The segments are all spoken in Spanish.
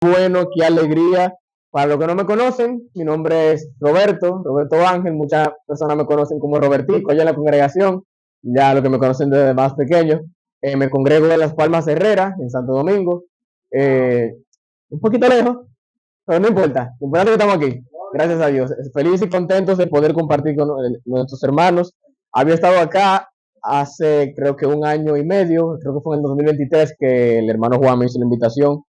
Bueno, qué alegría. Para los que no me conocen, mi nombre es Roberto Ángel. Muchas personas me conocen como Robertico allá en la congregación. Ya los que me conocen desde más pequeño. Me congrego en Las Palmas Herrera, en Santo Domingo. Eh, un poquito lejos, pero no importa. Lo importante es que estamos aquí. Gracias a Dios. Feliz y contentos de poder compartir con nuestros hermanos. Había estado acá hace creo que un año y medio. Creo que fue en el 2023 que el hermano Juan me hizo la invitación.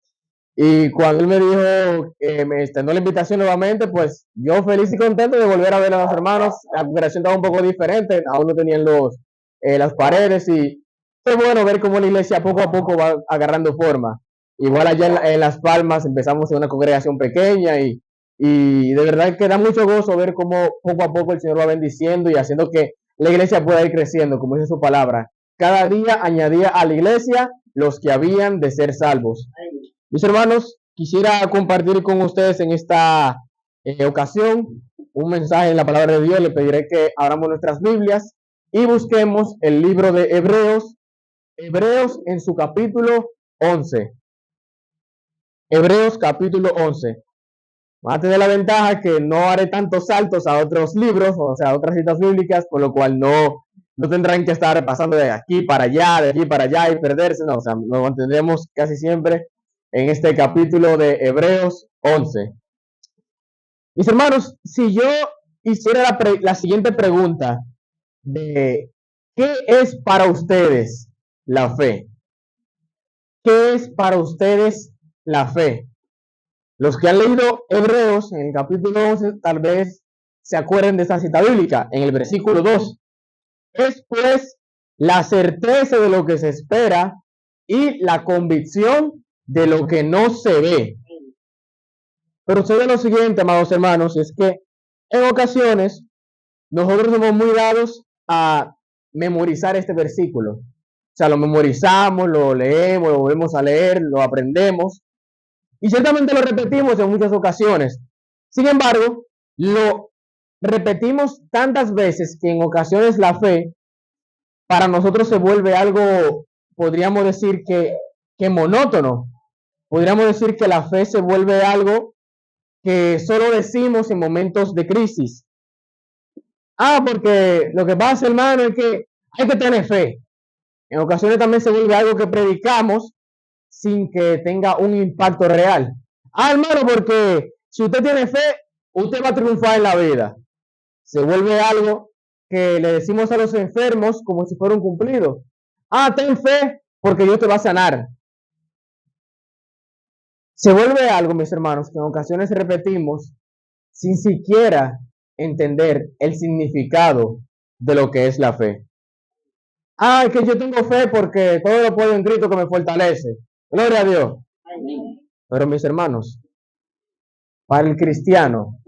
Y cuando él me dijo que me extendió la invitación nuevamente, pues yo feliz y contento de volver a ver a los hermanos. La congregación estaba un poco diferente, aún no tenían las paredes y fue bueno ver cómo la iglesia poco a poco va agarrando forma. Igual allá en Las Palmas empezamos en una congregación pequeña y de verdad que da mucho gozo ver cómo poco a poco el Señor va bendiciendo y haciendo que la iglesia pueda ir creciendo, como dice su palabra. Cada día añadía a la iglesia los que habían de ser salvos. Mis hermanos, quisiera compartir con ustedes en esta ocasión un mensaje en la palabra de Dios. Le pediré que abramos nuestras Biblias y busquemos el libro de Hebreos en su capítulo 11. Hebreos capítulo 11. Va a tener la ventaja que no haré tantos saltos a otros libros, o sea, a otras citas bíblicas, por lo cual no tendrán que estar pasando de aquí para allá, de aquí para allá y perderse, no, o sea, nos mantendremos casi siempre en este capítulo de Hebreos 11. Mis hermanos, si yo hiciera la siguiente pregunta de ¿qué es para ustedes la fe? ¿Qué es para ustedes la fe? Los que han leído Hebreos en el capítulo 11 tal vez se acuerden de esta cita bíblica en el versículo 2. Es pues la certeza de lo que se espera y la convicción de lo que no se ve. Pero sucede lo siguiente, amados hermanos, es que en ocasiones nosotros somos muy dados a memorizar este versículo. O sea, lo memorizamos, lo leemos, lo volvemos a leer, lo aprendemos y ciertamente lo repetimos en muchas ocasiones. Sin embargo, lo repetimos tantas veces que en ocasiones la fe para nosotros se vuelve algo, podríamos decir que monótono. Podríamos decir que la fe se vuelve algo que solo decimos en momentos de crisis. Porque lo que pasa, hermano, es que hay que tener fe. En ocasiones también se vuelve algo que predicamos sin que tenga un impacto real. Hermano, porque si usted tiene fe, usted va a triunfar en la vida. Se vuelve algo que le decimos a los enfermos como si fuera un cumplido. Ten fe porque Dios te va a sanar. Se vuelve algo, mis hermanos, que en ocasiones repetimos sin siquiera entender el significado de lo que es la fe. Es que yo tengo fe porque todo lo puedo en Cristo que me fortalece. Gloria a Dios. Pero mis hermanos, para el cristiano,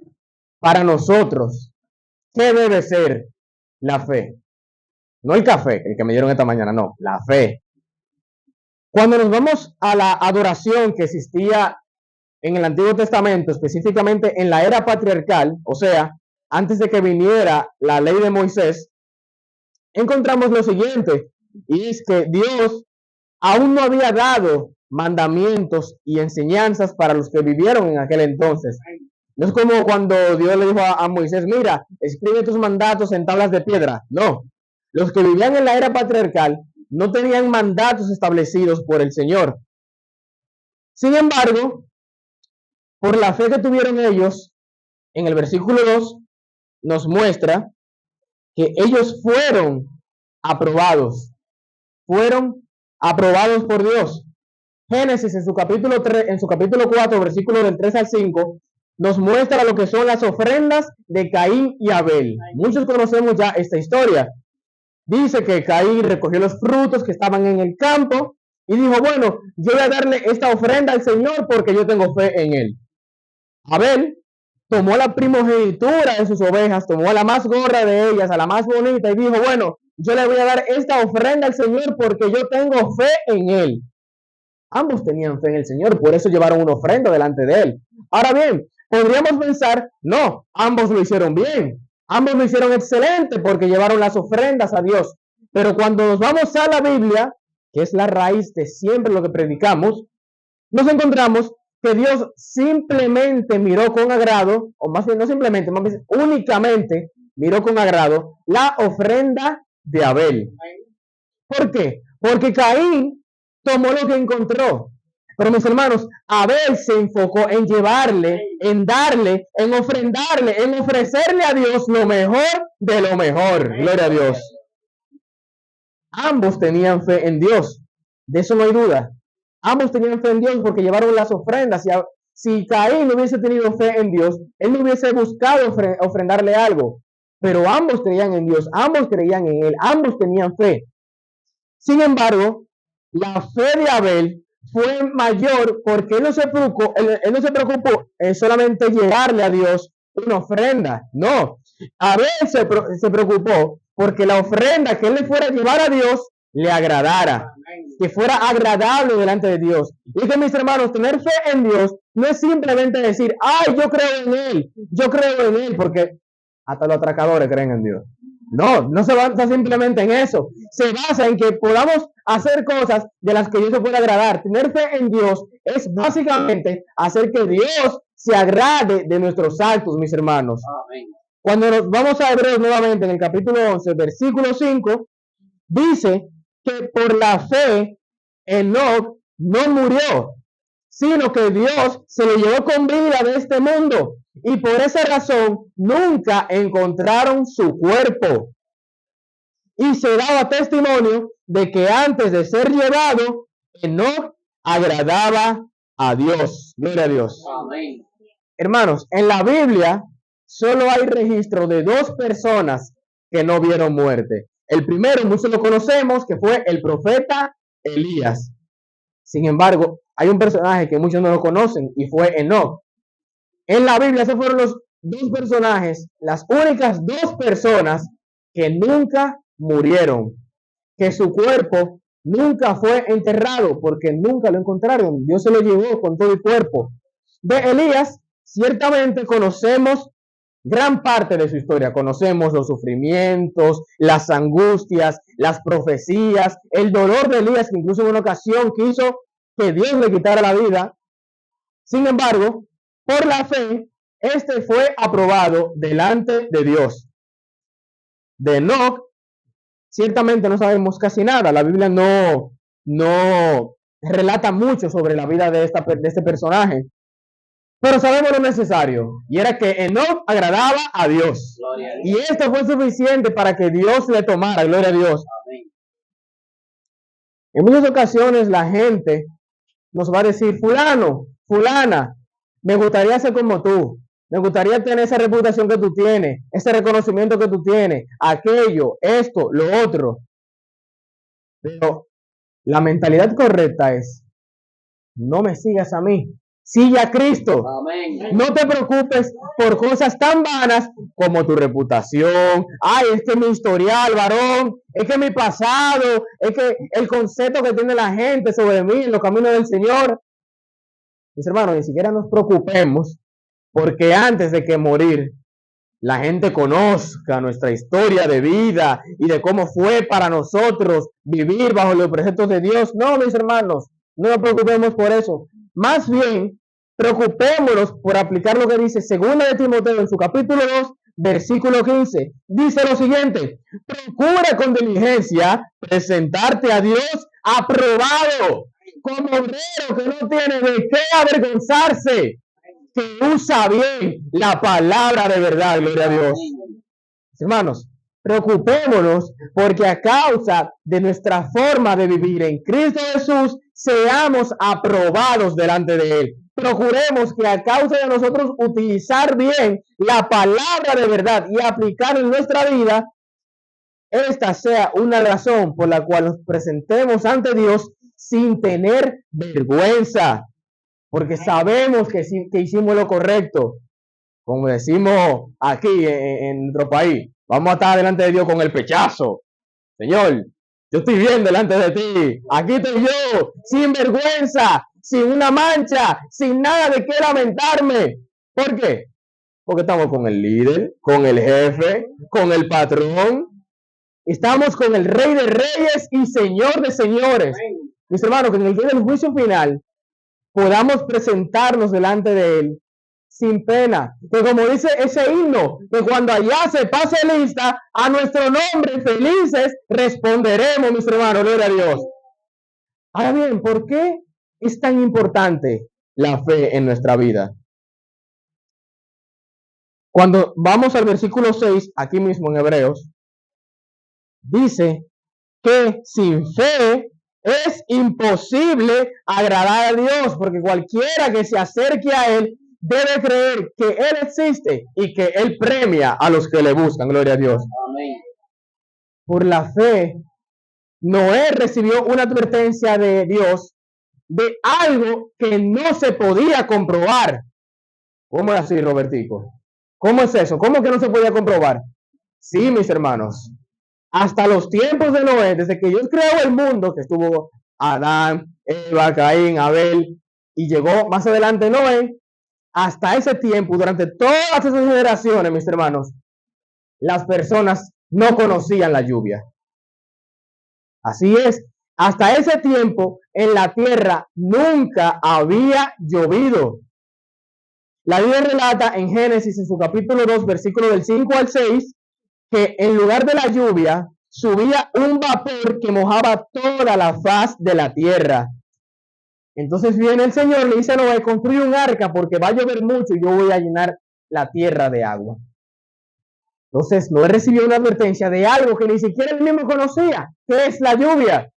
para nosotros, ¿qué debe ser la fe? No el café, el que me dieron esta mañana, no, la fe. Cuando nos vamos a la adoración que existía en el Antiguo Testamento, específicamente en la era patriarcal, o sea, antes de que viniera la ley de Moisés, encontramos lo siguiente, y es que Dios aún no había dado mandamientos y enseñanzas para los que vivieron en aquel entonces. No es como cuando Dios le dijo a Moisés, mira, escribe tus mandatos en tablas de piedra. No, los que vivían en la era patriarcal no tenían mandatos establecidos por el Señor. Sin embargo, por la fe que tuvieron ellos, en el versículo 2 nos muestra que ellos fueron aprobados por Dios. Génesis en su capítulo 3, en su capítulo 4, versículo del 3 al 5, nos muestra lo que son las ofrendas de Caín y Abel. Muchos conocemos ya esta historia. Dice que Caín recogió los frutos que estaban en el campo y dijo, bueno, yo voy a darle esta ofrenda al Señor porque yo tengo fe en él. Abel tomó la primogenitura de sus ovejas, tomó a la más gorda de ellas, a la más bonita y dijo, bueno, yo le voy a dar esta ofrenda al Señor porque yo tengo fe en él. Ambos tenían fe en el Señor, por eso llevaron una ofrenda delante de él. Ahora bien, podríamos pensar, no, ambos lo hicieron bien, ambos lo hicieron excelente porque llevaron las ofrendas a Dios. Pero cuando nos vamos a la Biblia, que es la raíz de siempre lo que predicamos, nos encontramos que Dios simplemente miró con agrado, o más bien no simplemente, más bien únicamente miró con agrado la ofrenda de Abel. ¿Por qué? Porque Caín tomó lo que encontró. Pero mis hermanos, Abel se enfocó en llevarle, en darle, en ofrendarle, en ofrecerle a Dios lo mejor de lo mejor. Gloria a Dios. Ambos tenían fe en Dios. De eso no hay duda. Ambos tenían fe en Dios porque llevaron las ofrendas. Si Caín no hubiese tenido fe en Dios, él no hubiese buscado ofrendarle algo. Pero ambos creían en Dios, ambos creían en él, ambos tenían fe. Sin embargo, la fe de Abel fue mayor porque él no se preocupó en solamente llevarle a Dios una ofrenda. No, Abel se preocupó porque la ofrenda que él le fuera a llevar a Dios le agradara, que fuera agradable delante de Dios. Y que, mis hermanos, tener fe en Dios no es simplemente decir, ay, yo creo en él, porque hasta los atracadores creen en Dios. No se basa simplemente en eso. Se basa en que podamos hacer cosas de las que Dios se pueda agradar. Tener fe en Dios es básicamente hacer que Dios se agrade de nuestros actos, mis hermanos. Amén. Cuando nos vamos a Hebreos nuevamente en el capítulo 11, versículo 5, dice que por la fe Enoc no murió, sino que Dios se lo llevó con vida de este mundo. Y por esa razón nunca encontraron su cuerpo. Y se daba testimonio de que antes de ser llevado, Enoc agradaba a Dios. Gloria a Dios. Amén. Hermanos, en la Biblia solo hay registro de 2 personas que no vieron muerte. El primero, muchos lo conocemos, que fue el profeta Elías. Sin embargo, hay un personaje que muchos no lo conocen y fue Enoc. En la Biblia, esos fueron los 2 personajes, las únicas 2 personas que nunca murieron, que su cuerpo nunca fue enterrado porque nunca lo encontraron. Dios se lo llevó con todo el cuerpo. De Elías, ciertamente conocemos gran parte de su historia. Conocemos los sufrimientos, las angustias, las profecías, el dolor de Elías, que incluso en una ocasión quiso que Dios le quitara la vida. Sin embargo, por la fe, este fue aprobado delante de Dios. De Enoc, ciertamente no sabemos casi nada. La Biblia no relata mucho sobre la vida de este personaje. Pero sabemos lo necesario, y era que Enoc agradaba a Dios. Y esto fue suficiente para que Dios le tomara. Gloria a Dios. Amén. En muchas ocasiones la gente nos va a decir, fulano, fulana, me gustaría ser como tú. Me gustaría tener esa reputación que tú tienes, ese reconocimiento que tú tienes, aquello, esto, lo otro. Pero la mentalidad correcta es, no me sigas a mí, sigue a Cristo. Amén. No te preocupes por cosas tan vanas como tu reputación. Ay, es que mi historial, varón, es que mi pasado, es que el concepto que tiene la gente sobre mí en los caminos del Señor. Mis hermanos, ni siquiera nos preocupemos porque antes de que morir, la gente conozca nuestra historia de vida y de cómo fue para nosotros vivir bajo los preceptos de Dios. No, mis hermanos, no nos preocupemos por eso. Más bien, preocupémonos por aplicar lo que dice 2 de Timoteo en su capítulo 2, versículo 15. Dice lo siguiente: procura con diligencia presentarte a Dios aprobado, como obrero que no tiene de qué avergonzarse, que usa bien la palabra de verdad. Gloria a Dios. Hermanos, preocupémonos porque a causa de nuestra forma de vivir en Cristo Jesús, seamos aprobados delante de Él. Procuremos que a causa de nosotros utilizar bien la palabra de verdad y aplicar en nuestra vida, esta sea una razón por la cual nos presentemos ante Dios sin tener vergüenza, porque sabemos que hicimos lo correcto. Como decimos aquí en nuestro país, vamos a estar delante de Dios con el pechazo. Señor, yo estoy bien delante de ti. Aquí estoy yo, sin vergüenza, sin una mancha, sin nada de qué lamentarme. ¿Por qué? Porque estamos con el líder, con el jefe, con el patrón. Estamos con el Rey de Reyes y Señor de Señores. Mis hermanos, que en el día del juicio final, podamos presentarnos delante de Él sin pena. Que como dice ese himno, que cuando allá se pase lista, a nuestro nombre felices responderemos, mis hermanos, gloria a Dios. Ahora bien, ¿por qué es tan importante la fe en nuestra vida? Cuando vamos al versículo 6, aquí mismo en Hebreos, dice que sin fe es imposible agradar a Dios, porque cualquiera que se acerque a Él debe creer que Él existe y que Él premia a los que le buscan, gloria a Dios. Amén. Por la fe, Noé recibió una advertencia de Dios de algo que no se podía comprobar. ¿Cómo es así, Robertico? ¿Cómo es eso? ¿Cómo que no se podía comprobar? Sí, mis hermanos. Hasta los tiempos de Noé, desde que Dios creó el mundo, que estuvo Adán, Eva, Caín, Abel, y llegó más adelante Noé, hasta ese tiempo, durante todas esas generaciones, mis hermanos, las personas no conocían la lluvia. Así es, hasta ese tiempo en la tierra nunca había llovido. La Biblia relata en Génesis, en su capítulo 2, versículo del 5 al 6, que en lugar de la lluvia subía un vapor que mojaba toda la faz de la tierra. Entonces viene el Señor, le dice a Noé, construye un arca porque va a llover mucho y yo voy a llenar la tierra de agua. Entonces Noé recibió una advertencia de algo que ni siquiera él mismo conocía, que es la lluvia.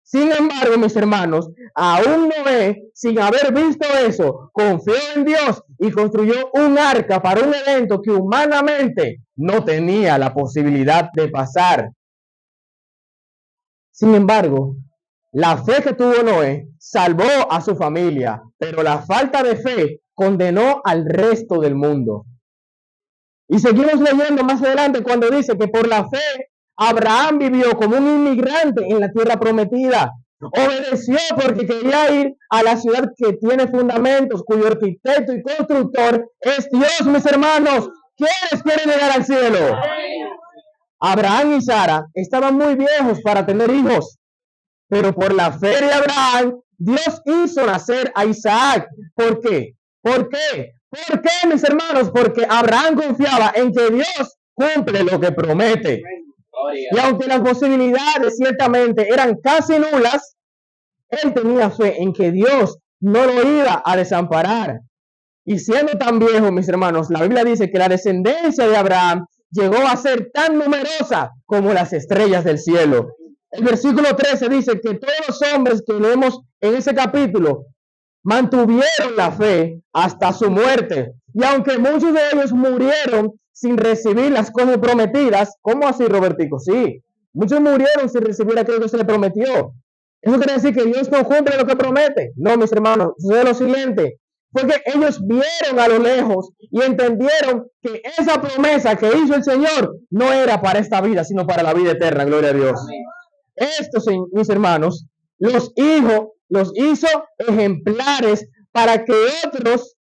Sin embargo, mis hermanos, aún Noé, sin haber visto eso, confió en Dios y construyó un arca para un evento que humanamente no tenía la posibilidad de pasar. Sin embargo, la fe que tuvo Noé salvó a su familia, pero la falta de fe condenó al resto del mundo. Y seguimos leyendo más adelante cuando dice que por la fe Abraham vivió como un inmigrante en la tierra prometida. Obedeció porque quería ir a la ciudad que tiene fundamentos, cuyo arquitecto y constructor es Dios, mis hermanos. ¿Quiénes quieren llegar al cielo? Abraham y Sara estaban muy viejos para tener hijos, pero por la fe de Abraham, Dios hizo nacer a Isaac. ¿Por qué? ¿Por qué? ¿Por qué, mis hermanos? Porque Abraham confiaba en que Dios cumple lo que promete. Y aunque las posibilidades ciertamente eran casi nulas, él tenía fe en que Dios no lo iba a desamparar. Y siendo tan viejo, mis hermanos, la Biblia dice que la descendencia de Abraham llegó a ser tan numerosa como las estrellas del cielo. El versículo 13 dice que todos los hombres que leemos en ese capítulo mantuvieron la fe hasta su muerte. Y aunque muchos de ellos murieron sin recibir las cosas prometidas, ¿cómo así, Robertico? Sí, muchos murieron sin recibir aquello que se les prometió. Eso quiere decir que Dios no cumple lo que promete. No, mis hermanos, sucede lo siguiente. Fue que ellos vieron a lo lejos y entendieron que esa promesa que hizo el Señor no era para esta vida, sino para la vida eterna. Gloria a Dios. Estos, mis hermanos, los hizo ejemplares para que otros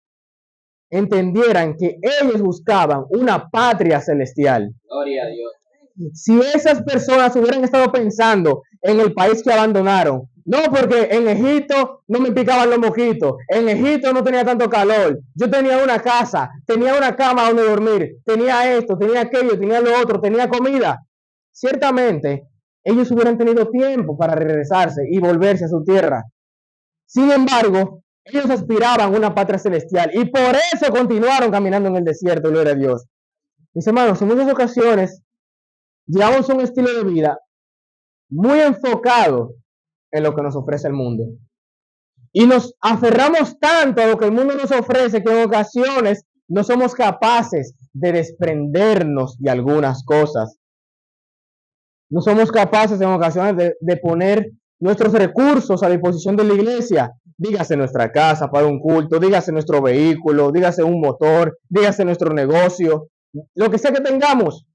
entendieran que ellos buscaban una patria celestial. Gloria a Dios. Si esas personas hubieran estado pensando en el país que abandonaron, no, porque en Egipto no me picaban los mosquitos, en Egipto no tenía tanto calor, yo tenía una casa, tenía una cama donde dormir, tenía esto, tenía aquello, tenía lo otro, tenía comida. Ciertamente, ellos hubieran tenido tiempo para regresarse y volverse a su tierra. Sin embargo, ellos aspiraban a una patria celestial y por eso continuaron caminando en el desierto, gloria a Dios. Mis hermanos, en muchas ocasiones llevamos un estilo de vida muy enfocado en lo que nos ofrece el mundo. Y nos aferramos tanto a lo que el mundo nos ofrece que en ocasiones no somos capaces de desprendernos de algunas cosas. No somos capaces en ocasiones de poner nuestros recursos a disposición de la iglesia. Dígase nuestra casa para un culto, dígase nuestro vehículo, dígase un motor, dígase nuestro negocio, lo que sea que tengamos.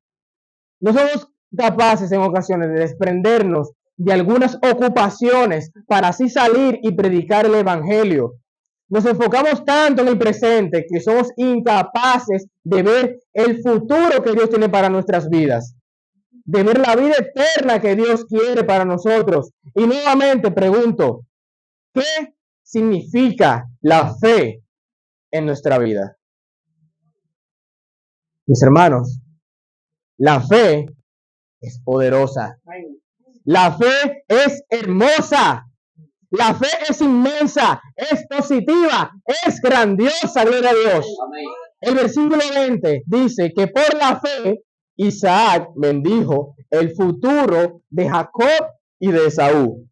No somos capaces en ocasiones de desprendernos de algunas ocupaciones para así salir y predicar el evangelio. Nos enfocamos tanto en el presente que somos incapaces de ver el futuro que Dios tiene para nuestras vidas, de ver la vida eterna que Dios quiere para nosotros. Y nuevamente pregunto, ¿qué significa la fe en nuestra vida. Mis hermanos, la fe es poderosa. La fe es hermosa. La fe es inmensa, es positiva, es grandiosa, gloria a Dios. Amén. El versículo 20 dice que por la fe Isaac bendijo el futuro de Jacob y de Esaú.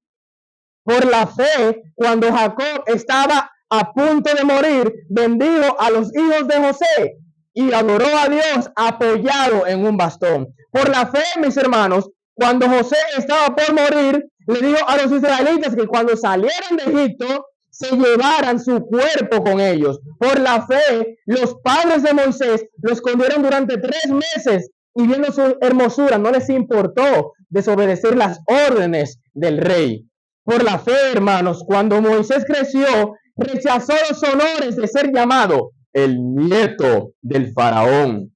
Por la fe, cuando Jacob estaba a punto de morir, bendijo a los hijos de José y adoró a Dios apoyado en un bastón. Por la fe, mis hermanos, cuando José estaba por morir, le dijo a los israelitas que cuando salieran de Egipto, se llevaran su cuerpo con ellos. Por la fe, los padres de Moisés lo escondieron durante 3 meses y viendo su hermosura, no les importó desobedecer las órdenes del rey. Por la fe, hermanos, cuando Moisés creció, rechazó los honores de ser llamado el nieto del faraón.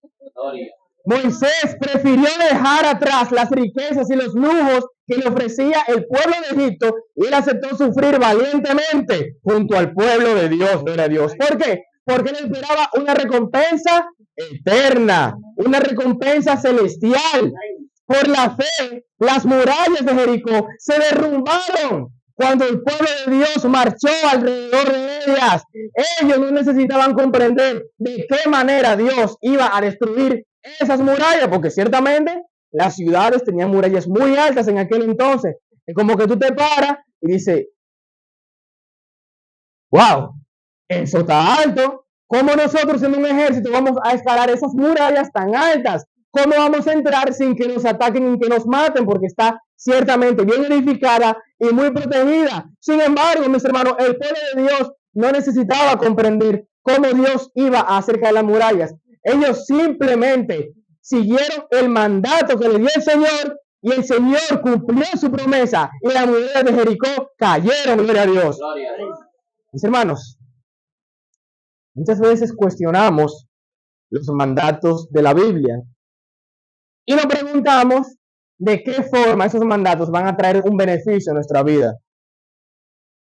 Moisés prefirió dejar atrás las riquezas y los lujos que le ofrecía el pueblo de Egipto y él aceptó sufrir valientemente junto al pueblo de Dios. Gloria a Dios. ¿Por qué? Porque él esperaba una recompensa eterna, una recompensa celestial. Por la fe, las murallas de Jericó se derrumbaron cuando el pueblo de Dios marchó alrededor de ellas. Ellos no necesitaban comprender de qué manera Dios iba a destruir esas murallas, porque ciertamente las ciudades tenían murallas muy altas en aquel entonces. Es como que tú te paras y dices, wow, eso está alto. ¿Cómo nosotros siendo un ejército vamos a escalar esas murallas tan altas? ¿Cómo vamos a entrar sin que nos ataquen y que nos maten? Porque está ciertamente bien edificada y muy protegida. Sin embargo, mis hermanos, el pueblo de Dios no necesitaba comprender cómo Dios iba a hacer caer las murallas. Ellos simplemente siguieron el mandato que le dio el Señor y el Señor cumplió su promesa y las murallas de Jericó cayeron, gloria a Dios. Mis hermanos, muchas veces cuestionamos los mandatos de la Biblia y nos preguntamos de qué forma esos mandatos van a traer un beneficio a nuestra vida.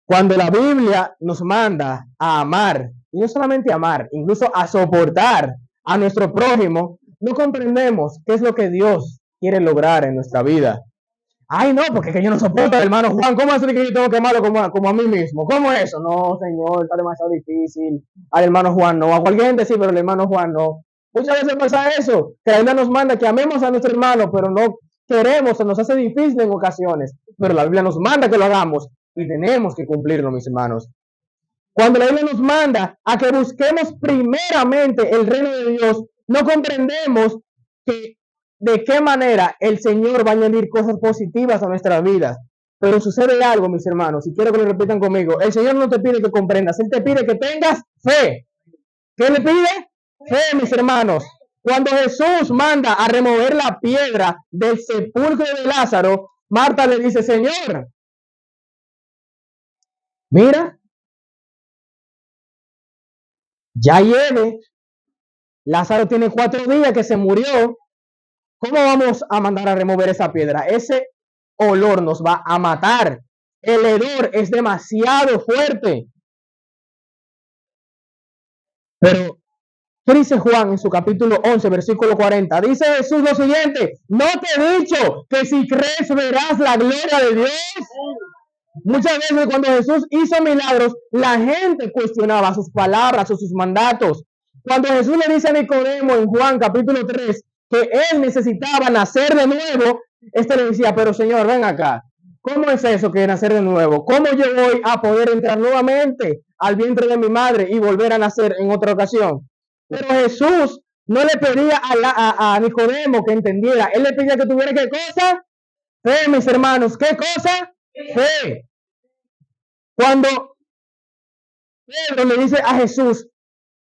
Cuando la Biblia nos manda a amar, y no solamente a amar, incluso a soportar a nuestro prójimo, no comprendemos qué es lo que Dios quiere lograr en nuestra vida. Ay, no, porque es que yo no soporto al hermano Juan. ¿Cómo es que yo tengo que amarlo como a mí mismo? ¿Cómo es eso? No, Señor, está demasiado difícil. Al hermano Juan no. A cualquier gente sí, pero al hermano Juan no. Muchas veces pasa eso, que la Biblia nos manda que amemos a nuestro hermano, pero no queremos, se nos hace difícil en ocasiones. Pero la Biblia nos manda que lo hagamos y tenemos que cumplirlo, mis hermanos. Cuando la Biblia nos manda a que busquemos primeramente el reino de Dios, no comprendemos que de qué manera el Señor va a añadir cosas positivas a nuestras vidas. Pero sucede algo, mis hermanos, y quiero que lo repitan conmigo. El Señor no te pide que comprendas, Él te pide que tengas fe. ¿Qué le pide? Fe, mis hermanos. Cuando Jesús manda a remover la piedra del sepulcro de Lázaro, Marta le dice, Señor, mira, ya lleve. Lázaro tiene 4 días que se murió. ¿Cómo vamos a mandar a remover esa piedra? Ese olor nos va a matar. El hedor es demasiado fuerte. Pero, ¿qué dice Juan en su capítulo 11, versículo 40? Dice Jesús lo siguiente, ¿no te he dicho que si crees verás la gloria de Dios? Muchas veces cuando Jesús hizo milagros, la gente cuestionaba sus palabras o sus mandatos. Cuando Jesús le dice a Nicodemo en Juan capítulo 3 que él necesitaba nacer de nuevo, este le decía, pero Señor, ven acá, ¿cómo es eso que nacer de nuevo? ¿Cómo yo voy a poder entrar nuevamente al vientre de mi madre y volver a nacer en otra ocasión? Pero Jesús no le pedía a Nicodemo que entendiera, él le pedía que tuviera ¿qué cosa? Fe, mis hermanos, ¿qué cosa? Fe. Cuando Pedro le dice a Jesús,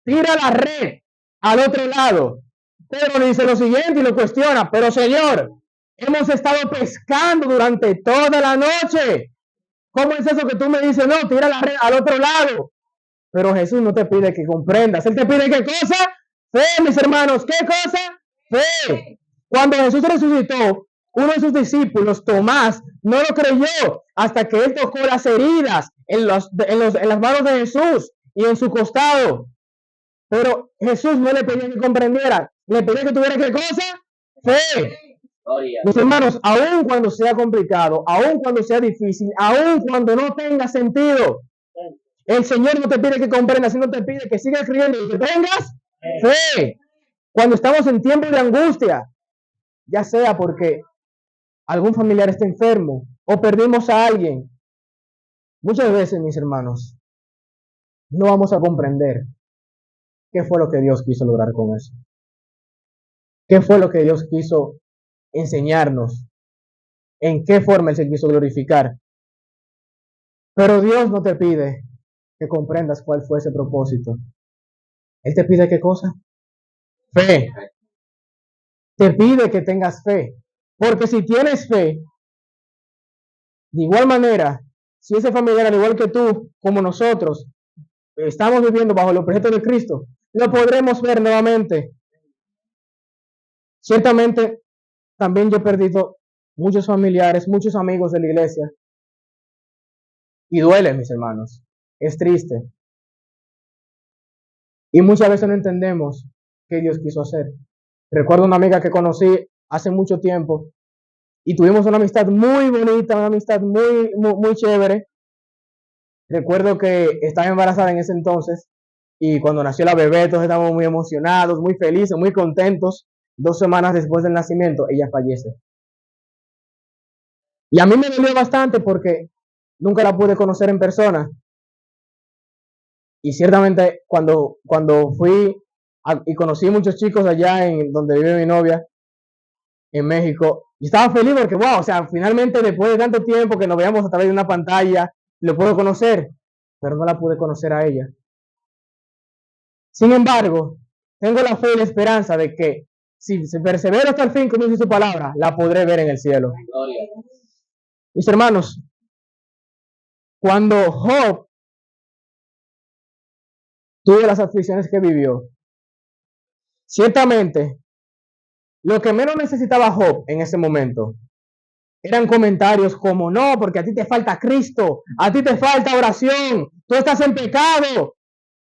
tira la red al otro lado, Pedro le dice lo siguiente y lo cuestiona, pero Señor, hemos estado pescando durante toda la noche. ¿Cómo es eso que tú me dices? No, tira la red al otro lado. Pero Jesús no te pide que comprendas. Él te pide ¿qué cosa? Fe, mis hermanos. ¿Qué cosa? Fe. Cuando Jesús resucitó, uno de sus discípulos, Tomás, no lo creyó hasta que él tocó las heridas en las manos de Jesús y en su costado. Pero Jesús no le pedía que comprendiera, le pedía que tuviera ¿qué cosa? Fe. Mis hermanos, aun cuando sea complicado, aun cuando sea difícil, aun cuando no tenga sentido, el Señor no te pide que comprendas, sino te pide que sigas creyendo y que tengas fe. Cuando estamos en tiempos de angustia, ya sea porque algún familiar está enfermo o perdimos a alguien, muchas veces, mis hermanos, no vamos a comprender qué fue lo que Dios quiso lograr con eso. ¿Qué fue lo que Dios quiso enseñarnos? ¿En qué forma Él se quiso glorificar? Pero Dios no te pide que comprendas cuál fue ese propósito. Él te pide ¿qué cosa? Fe. Te pide que tengas fe. Porque si tienes fe, de igual manera, si ese familiar, al igual que tú, como nosotros, estamos viviendo bajo el objeto de Cristo, lo podremos ver nuevamente. Ciertamente, también yo he perdido muchos familiares, muchos amigos de la iglesia. Y duele, mis hermanos. Es triste. Y muchas veces no entendemos qué Dios quiso hacer. Recuerdo una amiga que conocí hace mucho tiempo y tuvimos una amistad muy bonita, una amistad muy chévere. Recuerdo que estaba embarazada en ese entonces y cuando nació la bebé todos estábamos muy emocionados, muy felices, muy contentos. 2 semanas después del nacimiento, ella fallece. Y a mí me dolió bastante porque nunca la pude conocer en persona. Y ciertamente cuando fui y conocí muchos chicos allá en donde vive mi novia, en México, y estaba feliz porque, wow, o sea, finalmente después de tanto tiempo que nos veíamos a través de una pantalla, lo puedo conocer, pero no la pude conocer a ella. Sin embargo, tengo la fe y la esperanza de que si persevero hasta el fin, como dice su palabra, la podré ver en el cielo. Mis hermanos, cuando Job tuvo las aflicciones que vivió, ciertamente, lo que menos necesitaba Job en ese momento eran comentarios como, no, porque a ti te falta Cristo, a ti te falta oración, tú estás en pecado.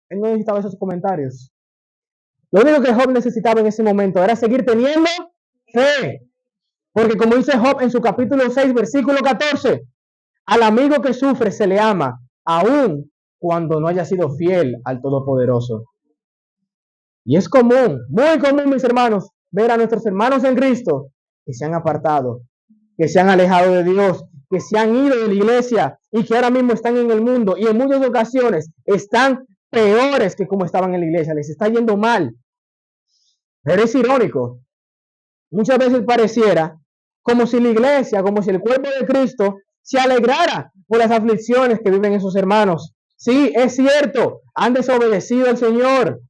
Él no necesitaba esos comentarios. Lo único que Job necesitaba en ese momento era seguir teniendo fe. Porque como dice Job en su capítulo 6, versículo 14, al amigo que sufre se le ama, aun cuando no haya sido fiel al Todopoderoso. Y es común, muy común, mis hermanos, ver a nuestros hermanos en Cristo que se han apartado, que se han alejado de Dios, que se han ido de la iglesia y que ahora mismo están en el mundo y en muchas ocasiones están peores que como estaban en la iglesia, les está yendo mal. Pero es irónico. Muchas veces pareciera como si la iglesia, como si el cuerpo de Cristo se alegrara por las aflicciones que viven esos hermanos. Sí, es cierto, han desobedecido al Señor,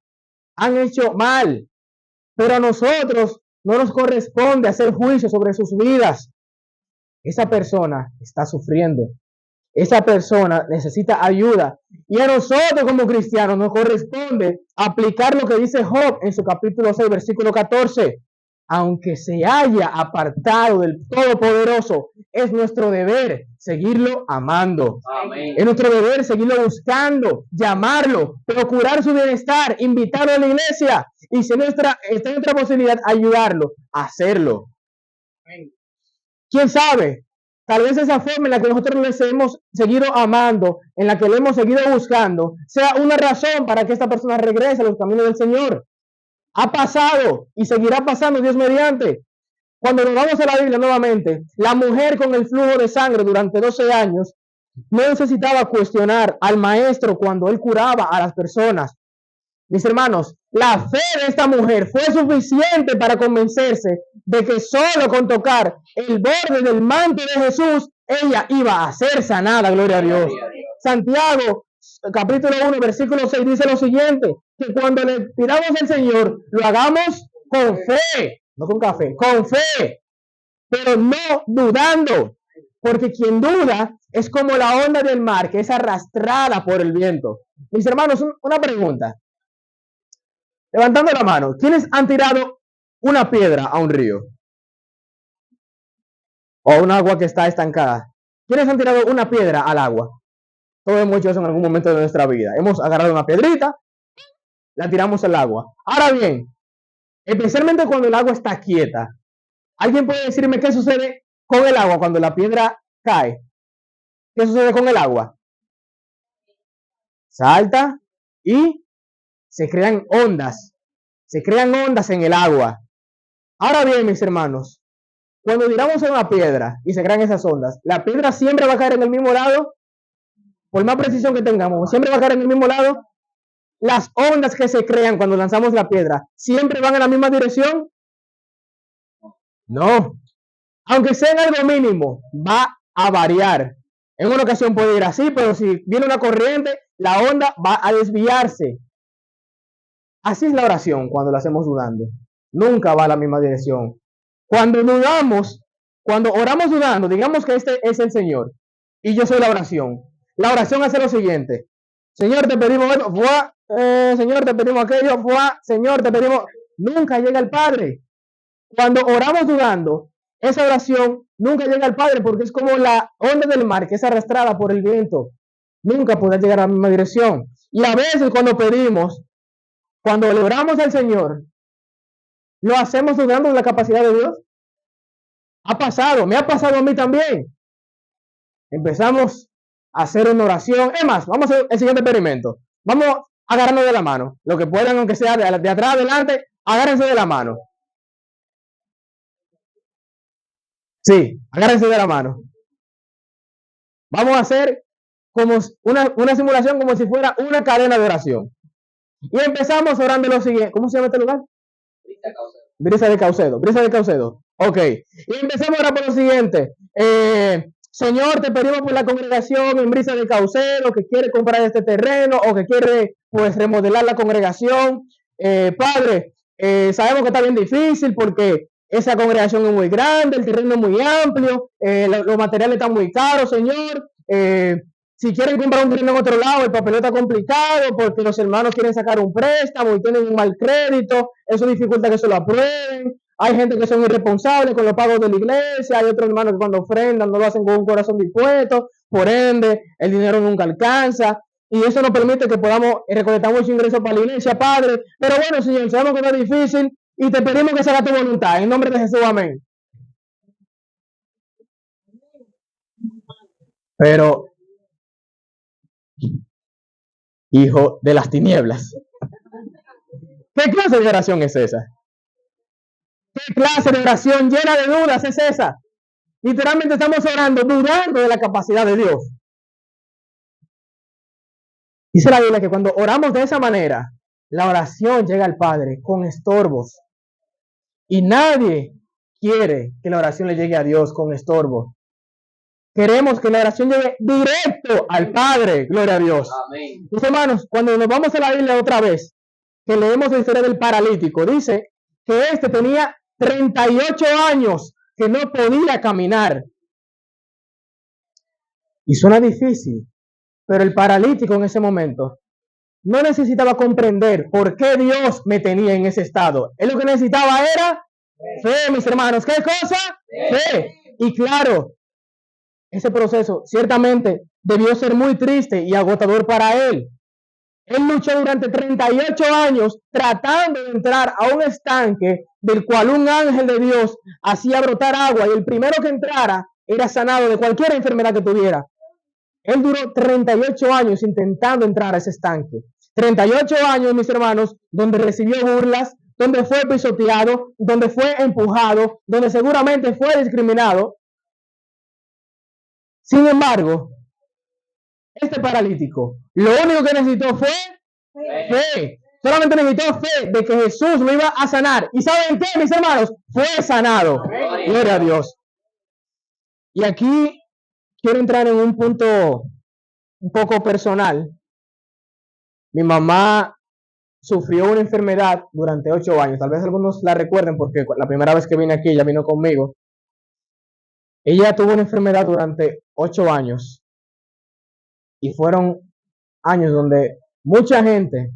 han hecho mal, pero a nosotros no nos corresponde hacer juicio sobre sus vidas. Esa persona está sufriendo. Esa persona necesita ayuda. Y a nosotros como cristianos nos corresponde aplicar lo que dice Job en su capítulo 6, versículo 14. Aunque se haya apartado del Todopoderoso, es nuestro deber seguirlo amando. Amén. Es nuestro deber seguirlo buscando, llamarlo, procurar su bienestar, invitarlo a la iglesia. Y si está en nuestra posibilidad, ayudarlo a hacerlo. Amén. ¿Quién sabe? Tal vez esa forma en la que nosotros les hemos seguido amando, en la que le hemos seguido buscando, sea una razón para que esta persona regrese a los caminos del Señor. Ha pasado y seguirá pasando, Dios mediante. Cuando nos vamos a la Biblia nuevamente, la mujer con el flujo de sangre durante 12 años no necesitaba cuestionar al maestro cuando él curaba a las personas. Mis hermanos, la fe de esta mujer fue suficiente para convencerse de que solo con tocar el borde del manto de Jesús, ella iba a ser sanada, gloria a Dios. Santiago, capítulo 1, versículo 6, dice lo siguiente, que cuando le pidamos al Señor, lo hagamos con fe, no con café, con fe, pero no dudando, porque quien duda es como la onda del mar que es arrastrada por el viento. Mis hermanos, una pregunta. Levantando la mano, ¿quiénes han tirado una piedra a un río? O un agua que está estancada. ¿Quiénes han tirado una piedra al agua? Todos hemos hecho eso en algún momento de nuestra vida. Hemos agarrado una piedrita, la tiramos al agua. Ahora bien, especialmente cuando el agua está quieta, ¿alguien puede decirme qué sucede con el agua cuando la piedra cae? ¿Qué sucede con el agua? Salta y se crean ondas. Se crean ondas en el agua. Ahora bien, mis hermanos, cuando tiramos a una piedra y se crean esas ondas, ¿la piedra siempre va a caer en el mismo lado? Por más precisión que tengamos, ¿siempre va a caer en el mismo lado? Las ondas que se crean cuando lanzamos la piedra, ¿siempre van en la misma dirección? No. Aunque sea en algo mínimo, va a variar. En una ocasión puede ir así, pero si viene una corriente, la onda va a desviarse. Así es la oración cuando la hacemos dudando. Nunca va a la misma dirección. Cuando dudamos, cuando oramos dudando, digamos que este es el Señor y yo soy la oración. La oración hace lo siguiente. Señor, te pedimos esto, Señor, te pedimos aquello, Señor, te pedimos. Nunca llega el Padre. Cuando oramos dudando, esa oración nunca llega al Padre porque es como la onda del mar que es arrastrada por el viento. Nunca podrá llegar a la misma dirección. Y a veces cuando pedimos, cuando le oramos al Señor, lo hacemos dudando de la capacidad de Dios. Ha pasado, me ha pasado a mí también. Empezamos a hacer una oración. Es más, vamos a hacer el siguiente experimento. Vamos a agarrarnos de la mano. Lo que puedan, aunque sea de atrás adelante, agárrense de la mano. Sí, agárrense de la mano. Vamos a hacer como una simulación como si fuera una cadena de oración. Y empezamos orando lo siguiente. ¿Cómo se llama este lugar? Brisa de Caucedo. Brisa de Caucedo. Ok. Y empezamos a orar por lo siguiente. Señor, te pedimos por la congregación en Brisa de Caucedo que quiere comprar este terreno o que quiere pues remodelar la congregación. Padre, sabemos que está bien difícil porque esa congregación es muy grande, el terreno es muy amplio, los materiales están muy caros, Señor. Si quieren comprar un terreno en otro lado, el papel está complicado porque los hermanos quieren sacar un préstamo y tienen un mal crédito, eso dificulta que se lo aprueben. Hay gente que son irresponsables con los pagos de la iglesia, hay otros hermanos que cuando ofrendan no lo hacen con un corazón dispuesto, por ende el dinero nunca alcanza y eso nos permite que podamos recolectar muchos ingresos para la iglesia, Padre. Pero bueno, Señor, sabemos que no es difícil y te pedimos que se haga tu voluntad. En nombre de Jesús, amén. Pero, hijo de las tinieblas, ¿qué clase de oración es esa? ¿Qué clase de oración llena de dudas es esa? Literalmente estamos orando, dudando de la capacidad de Dios. Dice la Biblia que cuando oramos de esa manera, la oración llega al Padre con estorbos. Y nadie quiere que la oración le llegue a Dios con estorbos. Queremos que la oración llegue directo al Padre. Gloria a Dios. Amén. Mis hermanos, cuando nos vamos a la Biblia otra vez, que leemos la historia del paralítico, dice que este tenía 38 años que no podía caminar. Y suena difícil, pero el paralítico en ese momento no necesitaba comprender por qué Dios me tenía en ese estado. Él lo que necesitaba era fe, mis hermanos. ¿Qué cosa? Fe. Y claro, ese proceso ciertamente debió ser muy triste y agotador para él. Él luchó durante 38 años tratando de entrar a un estanque del cual un ángel de Dios hacía brotar agua y el primero que entrara era sanado de cualquier enfermedad que tuviera. Él duró 38 años intentando entrar a ese estanque. 38 años, mis hermanos, donde recibió burlas, donde fue pisoteado, donde fue empujado, donde seguramente fue discriminado. Sin embargo, este paralítico, lo único que necesitó fue fe. Solamente necesitó fe de que Jesús lo iba a sanar. ¿Y saben qué, mis hermanos? Fue sanado. Gloria a Dios. Y aquí quiero entrar en un punto un poco personal. Mi mamá sufrió una enfermedad durante 8 años. Tal vez algunos la recuerden porque la primera vez que vine aquí, ella vino conmigo. Ella tuvo una enfermedad durante 8 años. Y fueron años donde mucha gente